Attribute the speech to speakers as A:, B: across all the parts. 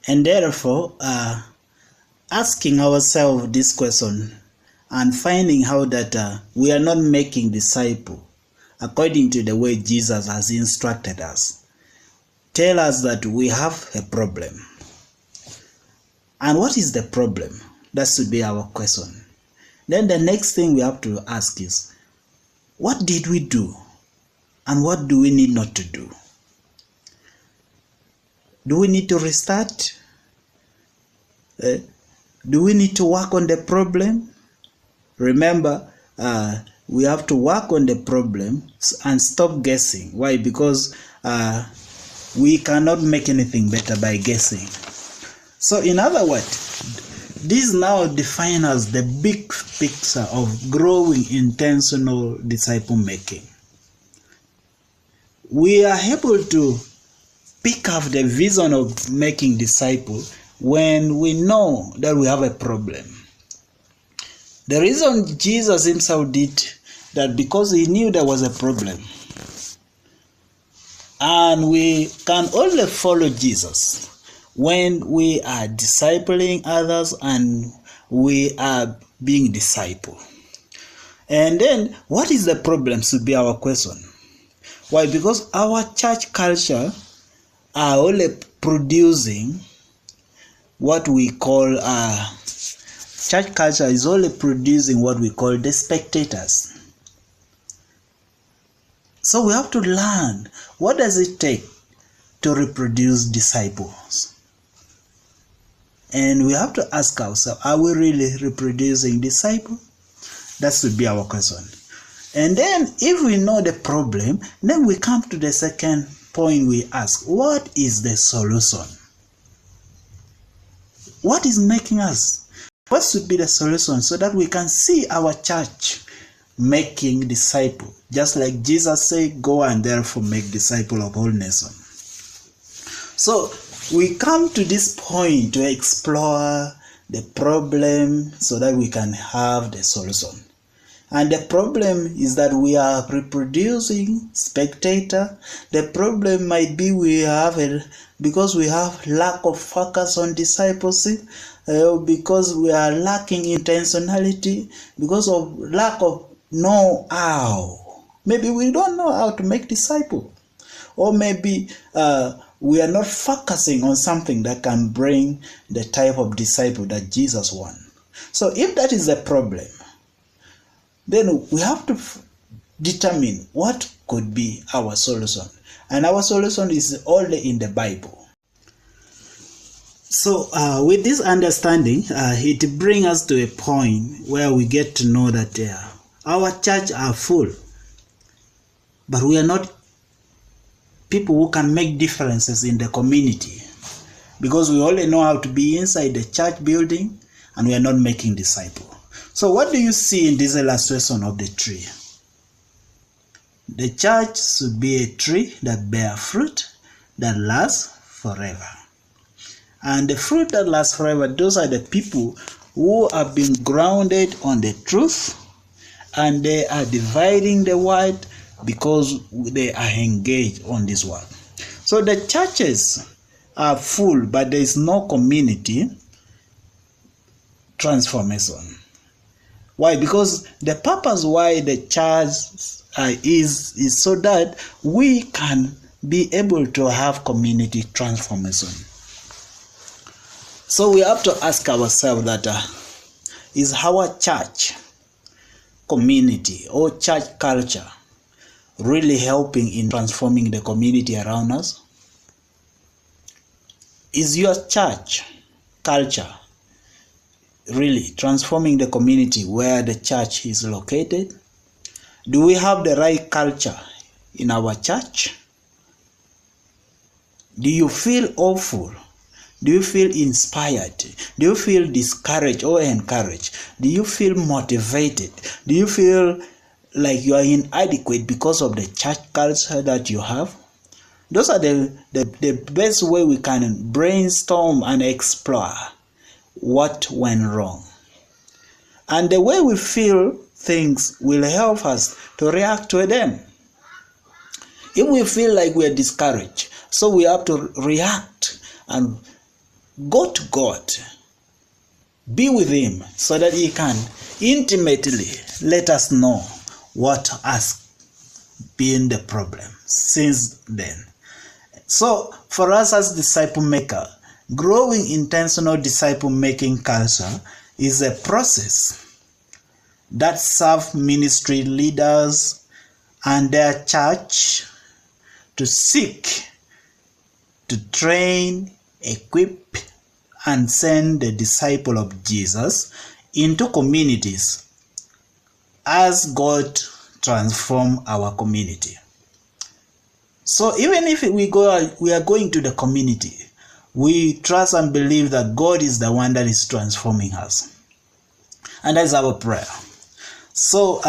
A: And therefore, asking ourselves this question and finding out that we are not making disciples according to the way Jesus has instructed us, tell us that we have a problem. And what is the problem? That should be our question. Then the next thing we have to ask is, what did we do? And what do we need not to do? Do we need to restart? Do we need to work on the problem? Remember, we have to work on the problem and stop guessing. Why? Because we cannot make anything better by guessing. So in other words, this now defines as the big picture of growing intentional disciple making. We are able to pick up the vision of making disciples when we know that we have a problem. The reason Jesus himself did that, because he knew there was a problem. And we can only follow Jesus when we are discipling others and we are being discipled. And then, what is the problem should be our question. Why? Because our church culture are only producing what we call church culture is only producing what we call the spectators. So we have to learn, what does it take to reproduce disciples? And we have to ask ourselves, are we really reproducing disciples? That should be our question. And then if we know the problem, then we come to the second point. We ask, what is the solution? What is making us? What should be the solution so that we can see our church making disciples? Just like Jesus said, go and therefore make disciples of all nations. So we come to this point to explore the problem so that we can have the solution. And the problem is that we are reproducing spectator. The problem might be because we have lack of focus on discipleship, because we are lacking intentionality, because of lack of know-how. Maybe we don't know how to make disciples. Or maybe we are not focusing on something that can bring the type of disciple that Jesus wants. So if that is the problem, then we have to determine what could be our solution. And our solution is only in the Bible. So with this understanding, it brings us to a point where we get to know that our church are full, but we are not people who can make differences in the community, because we only know how to be inside the church building and we are not making disciples. So what do you see in this illustration of the tree? The church should be a tree that bears fruit that lasts forever. And the fruit that lasts forever, those are the people who have been grounded on the truth, and they are dividing the word because they are engaged on this word. So the churches are full, but there is no community transformation. Why? Because the purpose why the church is so that we can be able to have community transformation. So we have to ask ourselves that is our church community or church culture really helping in transforming the community around us? Is your church culture really transforming the community where the church is located? Do we have the right culture in our church? Do you feel hopeful? Do you feel inspired? Do you feel discouraged or encouraged? Do you feel motivated? Do you feel like you are inadequate because of the church culture that you have? Those are the best way we can brainstorm and explore what went wrong. And the way we feel things will help us to react to them. If we feel like we are discouraged, so we have to react and go to God, be with Him, so that He can intimately let us know what has been the problem since then. So for us as disciple maker, growing intentional disciple making culture is a process that serves ministry leaders and their church to seek to train, equip, and send the disciple of Jesus into communities as God transform our community. So even if we are going to the community, we trust and believe that God is the one that is transforming us. And that's our prayer. So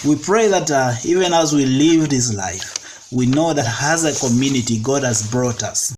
A: we pray that even as we live this life, we know that as a community, God has brought us